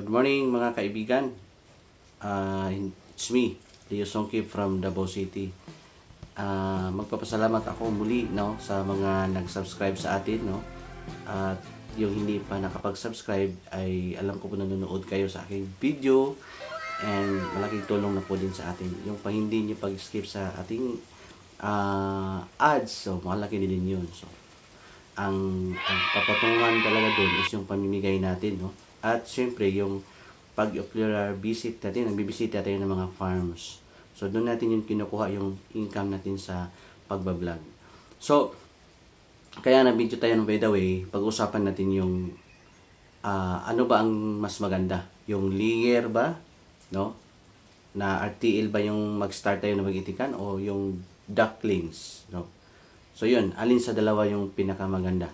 Good morning mga kaibigan. It's me, Leo Songkip from Davao City. Magpapasalamat ako muli sa mga nag-subscribe sa atin. At yung hindi pa nakapag-subscribe ay alam ko po nanonood kayo sa aking video. And malaking tulong na po din sa atin. Yung pa hindi nyo pag-skip sa ating ads, so malaki din yun. So, ang papatungan talaga doon is yung pamimigay natin, At syempre yung pag-ocular visit natin, nagbibisita tayo ng mga farms. So doon natin yung kinukuha yung income natin sa pagbablog. So kaya na-video tayo by the way, pag-usapan natin yung ano ba ang mas maganda? Yung layer ba, na RTL ba yung mag-start tayo na mag-itikan o yung ducklings, So yun, alin sa dalawa yung pinakamaganda?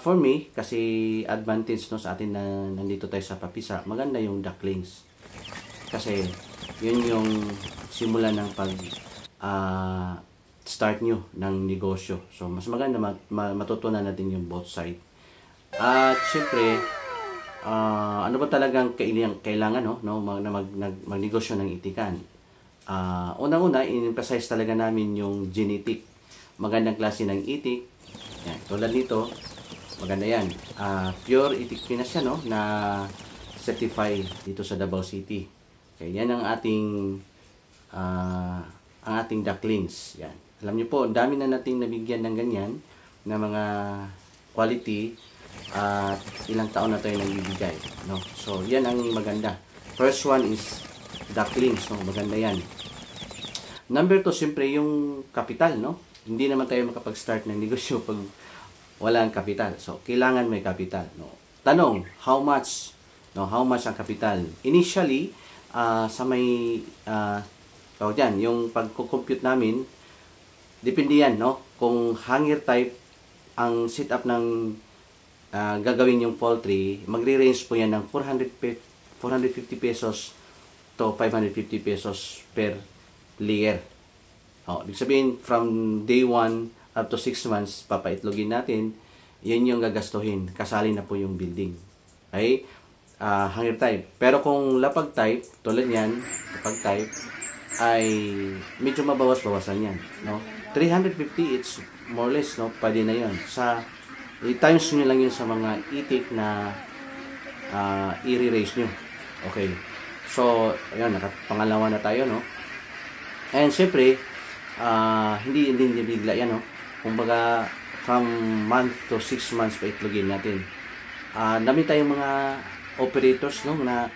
For me, kasi advantage sa atin na nandito tayo sa Papisa, maganda yung ducklings. Kasi yun yung simula ng pag start nyo ng negosyo. So mas maganda matutunan natin yung both side. At syempre, ano ba talagang kailangan na magnegosyo ng itikan? Unang-una, in-emphasize talaga namin yung genetic. Magandang klase ng itik. Yan, tulad nito, maganda yan. Pure itik Pinas yan, na certified dito sa Davao City. Okay, yan ang ating ducklings. Yan. Alam niyo po, dami na nating nabigyan ng ganyan na mga quality at ilang taon na tayo nagbibigay, So, yan ang maganda. First one is ducklings, maganda yan. Number 2, siyempre yung kapital, Hindi naman tayo makapag-start ng negosyo pag walang kapital. So, kailangan may kapital, Tanong, how much? How much ang kapital? Initially, sa may yung pagko-compute namin, depende yan, Kung hanger type ang setup ng gagawin yung poultry, magre-range po yan ng 450 pesos to 550 pesos per layer. Ibig sabihin, from day 1 up to 6 months, papaitlogin natin, yan yung gagastuhin. Kasali na po yung building. Okay? Hanger type. Pero kung lapag type, tulad yan, lapag type, ay medyo mabawas-bawasan yan. 350, it's more or less, pwede na yun. I-times nyo lang yun sa mga itik na i-re-raise nyo. Okay. So, ayun, nakapangalawa na tayo, And syempre, hindi bigla yan, Kumbaga, from month to 6 months pa itlogin natin. Dami tayong mga operators, na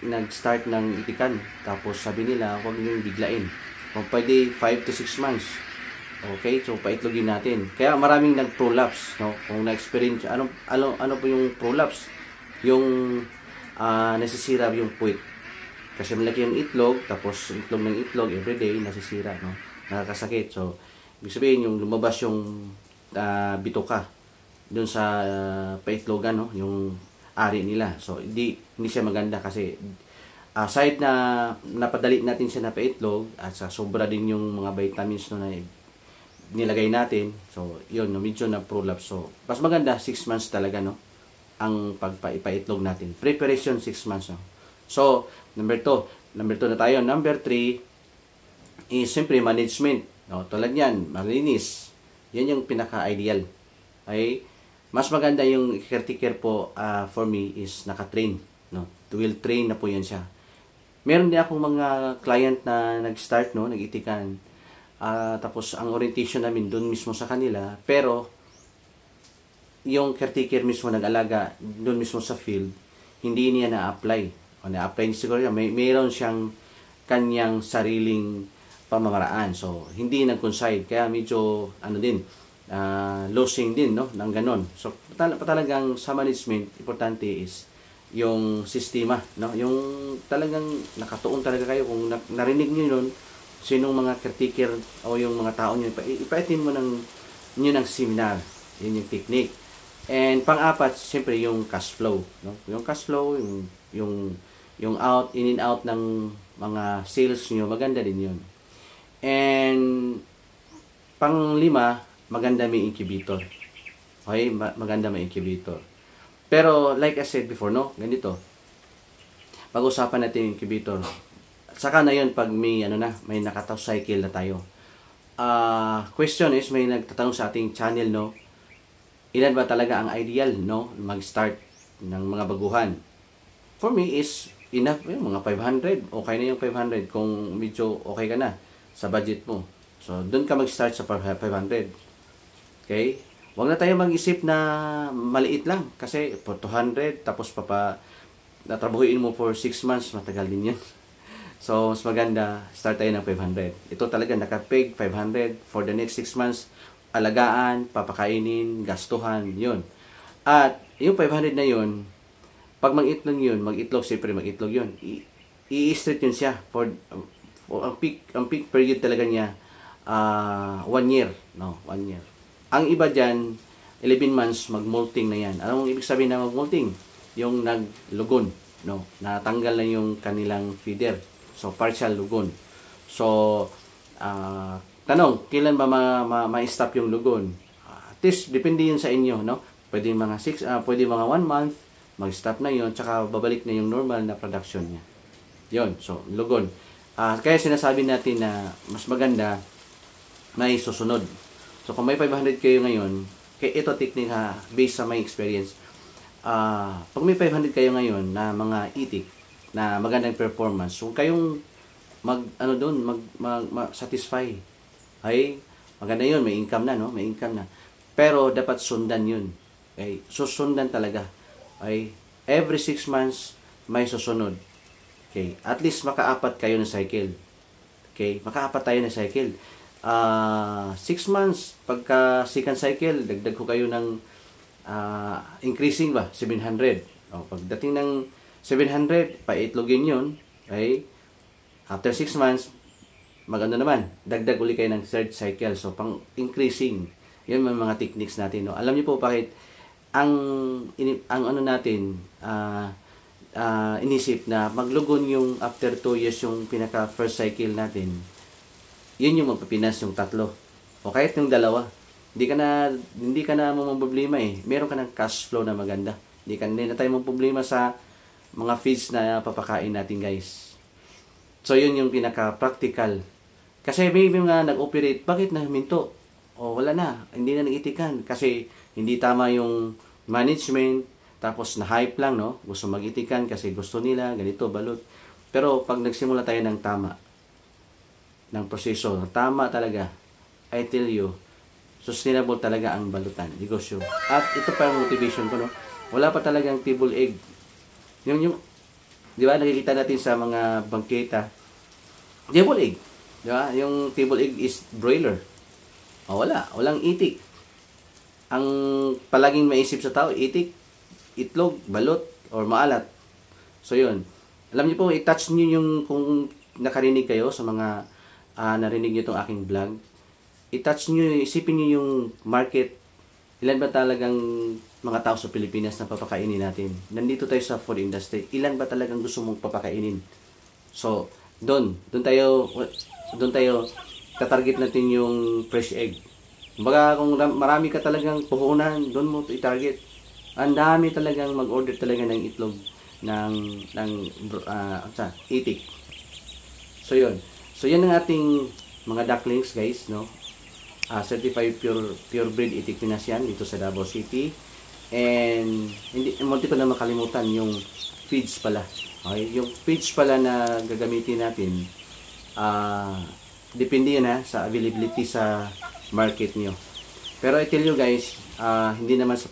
nag-start ng itikan. Tapos sabi nila, huwag nyo biglain. Kung pwede, 5 to 6 months. Okay, so paitlogin natin. Kaya maraming nag-prolapse, Kung na-experience, ano po yung prolapse? Yung nasisira yung puwit. Kasi malaki yung itlog, tapos itlog ng itlog everyday, nasisira, nakakasakit. So, ibig sabihin, yung lumabas yung bituka dun sa paitlogan, yung ari nila. So, hindi siya maganda kasi aside na napadali natin siya na paitlog at sa sobra din yung mga vitamins na nilagay natin. So, yun, medyo na prolapse. So, mas maganda 6 months talaga, ang pagpaitlog natin. Preparation 6 months, So, number 2 na tayo. Number 3 is siyempre management. Tulad yan, malinis. Yan yung pinaka-ideal. Okay? Mas maganda yung caretaker po for me is naka-train. Will train na po yan siya. Meron din akong mga client na nag-start, nag-itikan. Tapos ang orientation namin doon mismo sa kanila. Pero yung caretaker mismo nag-alaga doon mismo sa field, hindi niya na-apply. Na-apply niya siguro yan. Mayroon siyang kanyang sariling pamamaraan. So, hindi nag-coincide. Kaya medyo, losing din, ng ganon. So, talagang sa management, importante is yung sistema, Yung talagang nakatuon talaga kayo. Kung narinig nyo yun, sinong mga caretaker o yung mga tao nyo, ipaitin mo ng seminar. Yun yung technique. And pang-apat, siyempre yung cash flow, Yung cash flow, yung out, in and out ng mga sales nyo, maganda din yun. And pang-5, maganda may incubator. Okay, maganda may incubator. Pero like I said before, ganito. pag-usapan natin yung incubator. Saka na yun pag may, may nakatao cycle na tayo. Question is, may nagtatanong sa ating channel, no? Ilan ba talaga ang ideal, no? Mag-start ng mga baguhan. For me is enough, mga 500. Okay na yung 500 kung medyo okay ka na sa budget mo. So, doon ka mag-start sa 500. Okay? Huwag na tayo mag-isip na maliit lang. Kasi for 200, tapos natrabahuin mo for 6 months, matagal din yun. So, mas maganda, start tayo ng 500. Ito talaga nakapeg, 500 for the next 6 months. Alagaan, papakainin, gastuhan, yun. At yung 500 na yun, pag mag-itlog, siyempre mag-itlog yun. I-street yun siya for ang peak period talaga niya 1 year, no, 1 year. Ang iba diyan 11 months mag-molting na yan. Anong ibig sabihin ng mag-molting? Yung naglugon, no, natanggal na yung kanilang feeder. So partial lugon. So tanong, kailan ba ma-stop yung lugon? At least depende yun sa inyo, no? Pwede mga 1 month mag-stop na yun, tsaka babalik na yung normal na production niya. Yun, so, lugon. Kaya sinasabi natin na mas maganda may susunod. So, kung may 500 kayo ngayon, kaya ito technique based sa my experience, pag may 500 kayo ngayon na mga itik, na magandang performance, kung kayong satisfy, ay, maganda yun, may income na, no? May income na. Pero, dapat sundan yun. Okay? Susundan talaga. Okay? Every 6 months, may susunod. Okay? At least, makaapat kayo ng cycle. Okay? Makaapat tayo ng cycle. 6 months, pagka second cycle, dagdag ko kayo ng increasing ba? 700. O, pagdating ng 700, paitlogin yun. Okay? After 6 months, maganda naman, dagdag uli kayo ng third cycle. So, pang increasing. Yun mga techniques natin. No? Alam niyo po bakit ang inisip na maglugon yung after 2 years yung pinaka first cycle natin, yun yung magpapinas yung 3 o kahit yung 2, hindi ka na problema meron ka ng cash flow na maganda, hindi na tayo problema sa mga feeds na papakain natin, guys. So yun yung pinaka practical, kasi may mga nag-operate, bakit na minto o wala na, hindi na nag-itikan kasi hindi tama yung management, tapos na-hype lang, no? Gusto mag-itikan kasi gusto nila, ganito, balot. Pero pag nagsimula tayo ng tama, ng proseso, tama talaga, I tell you, sustainable talaga ang balutan, negosyo. At ito pa ang motivation ko, no? Wala pa talagang table egg. Yung di ba, nakikita natin sa mga bangketa, table egg. Di ba? Yung table egg is broiler. O, walang itik. Ang palaging maisip sa tao, itik, itlog, balot, or maalat. So, yun. Alam niyo po, i-touch niyo yung, kung nakarinig kayo sa mga narinig niyo itong aking vlog, i-touch niyo, isipin niyo yung market. Ilan ba talagang mga tao sa Pilipinas na papakainin natin? Nandito tayo sa food industry. Ilan ba talagang gusto mong papakainin? So, doon tayo tatarget natin yung fresh egg. Kumbaga, kung marami ka talagang puhunan, doon mo i-target. Ang dami talagang mag-order talaga ng itlog ng itik. So, yun. So, yan ang ating mga ducklings, guys, no? Certified pure breed itik Pinas yan dito sa Davao City. And munti ko na makalimutan yung feeds pala. Okay? Yung feeds pala na gagamitin natin, depende yan sa availability sa market nyo. Pero I tell you, guys, hindi naman sa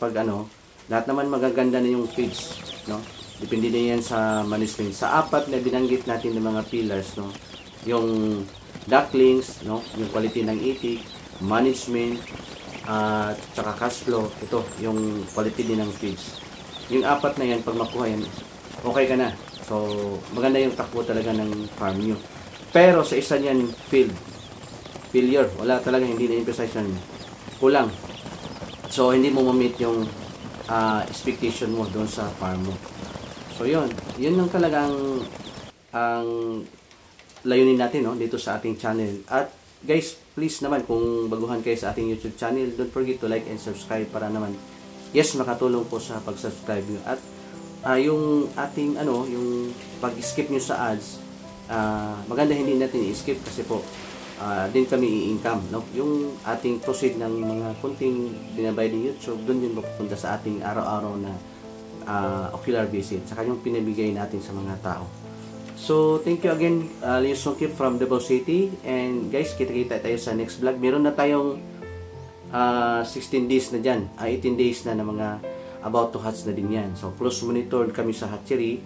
lahat naman magaganda na yung feeds, no? Depende din yan sa management. Sa 4 na binanggit natin ng mga pillars, no? Yung ducklings, no? Yung quality ng itik, management, tsaka cash flow, ito, yung quality din ng feeds. Yung 4 na yan, pag makuha yan, okay ka na. So, maganda yung takbo talaga ng farm nyo. Pero sa isa niyan, failure. Wala talaga, hindi na-emphasize yan. Kulang. So, hindi mo ma-meet yung expectation mo doon sa farm mo. So, yun. Yun yung talagang ang layunin natin, no, dito sa ating channel. At guys, please naman, kung baguhan kayo sa ating YouTube channel, don't forget to like and subscribe para naman, yes, makatulong po sa pag-subscribe nyo. At yung ating yung pag-skip nyo sa ads, maganda hindi natin i-skip kasi po din kami i-income, no? Yung ating proceed ng mga kunting binabayad ng YouTube, doon yun mapupunta sa ating araw-araw na ocular visit, saka yung pinabigay natin sa mga tao. So thank you again, Leo Sungkip from Davao City, and guys, kita-kita tayo sa next vlog. Meron na tayong 16 days na dyan, 18 days na mga about to hatch na din yan. So close monitored kami sa hatchery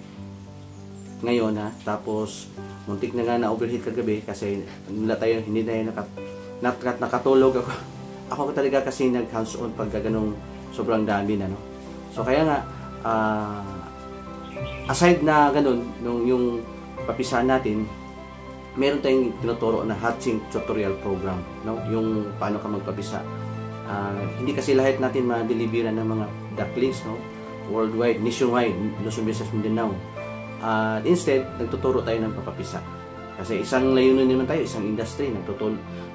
ngayon, tapos muntik na nga na overheat kagabi kasi hindi tayo nakatulog ako talaga kasi nag hands on pag ganong sobrang dami na, no? So kaya nga aside na ganun yung papisahan natin, meron tayong tinuturo na hatching tutorial program, no? Yung paano ka magpapisa. Hindi kasi lahat natin ma-deliveran ng mga ducklings, no? Worldwide, nationwide, Luzon, Visayas, Mindanao. Instead, nagtuturo tayo ng papapisa. Kasi isang layunin naman tayo, isang industry,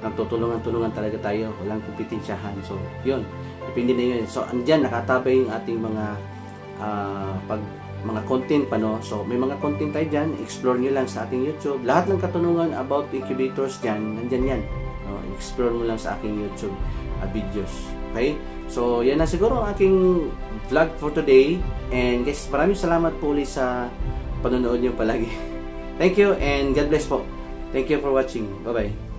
nagtutulungan talaga tayo, walang kompetensyahan. So, yun, depende na yun. So, andyan, nakatabay yung ating mga content pa, no? So, may mga content tayo dyan, explore nyo lang sa ating YouTube. Lahat ng katanungan about incubators dyan, nandyan yan. No? Explore mo lang sa aking YouTube videos. Okay? So, yan na siguro ang aking vlog for today. And guys, maraming salamat po ulit sa panonood nyo palagi. Thank you and God bless po. Thank you for watching. Bye-bye.